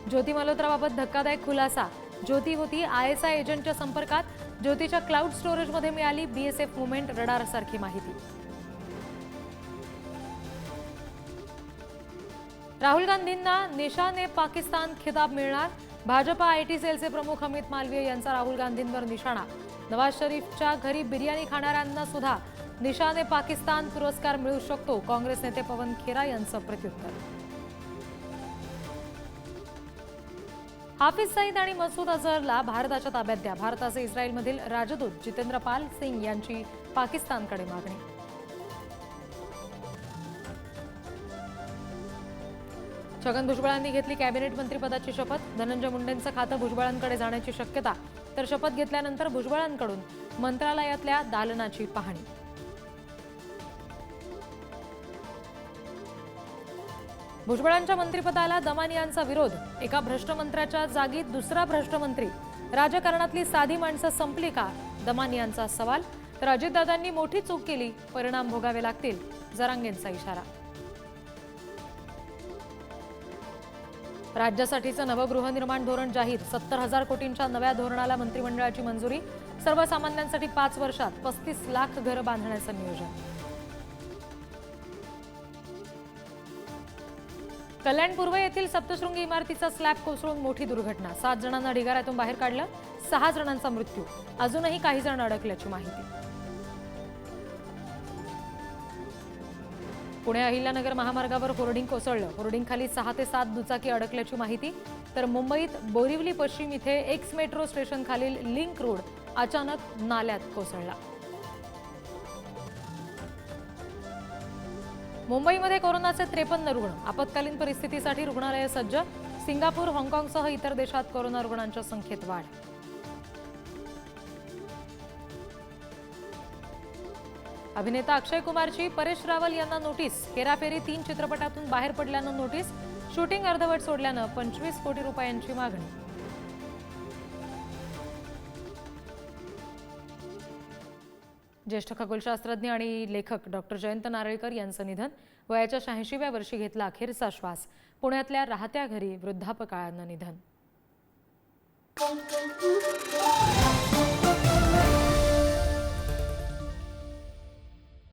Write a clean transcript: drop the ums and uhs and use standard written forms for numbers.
ज्योती मल्होत्राबाबत धक्कादायक खुलासा। ज्योती होती ISI एजंटच्या संपर्कात। ज्योतीच्या क्लाउड स्टोरेजमध्ये मिळाली BSF मुवमेंट रडार सारखी माहिती। राहुल गांधींना निशान ए पाकिस्तान खिताब मिळणार। भाजपा IT सेलचे प्रमुख अमित मालवीय यांचा राहुल गांधींवर निशाणा। नवाज शरीफच्या घरी बिर्याणी खाणाऱ्यांना सुद्धा निशान ए पाकिस्तान पुरस्कार मिळू शकतो, काँग्रेस नेते पवन खेरा यांचं प्रत्युत्तर। हाफिज सईद आणि मसूद अझहरला भारताच्या ताब्यात द्या। भारताचे इस्रायलमधील राजदूत जितेंद्र पाल सिंग यांची पाकिस्तानकडे मागणी। छगन भुजबळांनी घेतली कॅबिनेट मंत्रिपदाची शपथ। धनंजय मुंडेंचं खातं भुजबळांकडे जाण्याची शक्यता, तर शपथ घेतल्यानंतर भुजबळांकडून मंत्रालयातल्या दालनाची पाहणी। भुजबळांच्या मंत्रिपदाला दमानियांचा विरोध। एका भ्रष्ट मंत्र्याच्या जागी दुसरा भ्रष्ट मंत्री। राजकारणातली साधी माणसं संपली का, दमानियांचा सवाल। तर अजितदादांनी मोठी चूक केली, परिणाम भोगावे लागतील, जरांगेंचा इशारा। राज्यासाठीचं नवं गृहनिर्माण धोरण जाहीर। 70,000 कोटींच्या नव्या धोरणाला मंत्रिमंडळाची मंजुरी। सर्वसामान्यांसाठी 5 वर्षात 35 लाख घरं बांधण्याचं नियोजन। कल्याण पूर्व येथील सप्तशृंगी इमारतीचा स्लॅब कोसळून मोठी दुर्घटना। 7 जणांना ढिगाऱ्यातून बाहेर काढलं, 6 जणांचा मृत्यू। अजूनही काही जण अडकल्याची माहिती। पुणे अहिल्यानगर महामार्गावर होर्डिंग कोसळलं। होर्डिंगखाली 6 ते 7 दुचाकी अडकल्याची माहिती। तर मुंबईत बोरिवली पश्चिम इथे एक्स मेट्रो स्टेशन खालील लिंक रोड अचानक नाल्यात कोसळला। मुंबईमध्ये कोरोनाचे 53 रुग्ण। आपत्कालीन परिस्थितीसाठी रुग्णालये सज्ज। सिंगापूर, हाँगकाँगसह इतर देशात कोरोना रुग्णांच्या संख्येत वाढ। अभिनेता अक्षय कुमारची परेश रावल यांना नोटीस। हेराफेरी 3 चित्रपटातून बाहेर पडल्यानं नोटीस। शूटिंग अर्धवट सोडल्यानं 25 कोटी रुपयांची मागणी। ज्येष्ठ खगोलशास्त्रज्ञ आणि लेखक डॉक्टर जयंत नारळीकर यांचं निधन। वयाच्या 86व्या वर्षी घेतला अखेरचा श्वास। पुण्यातल्या राहत्या घरी वृद्धापकाळानं निधन।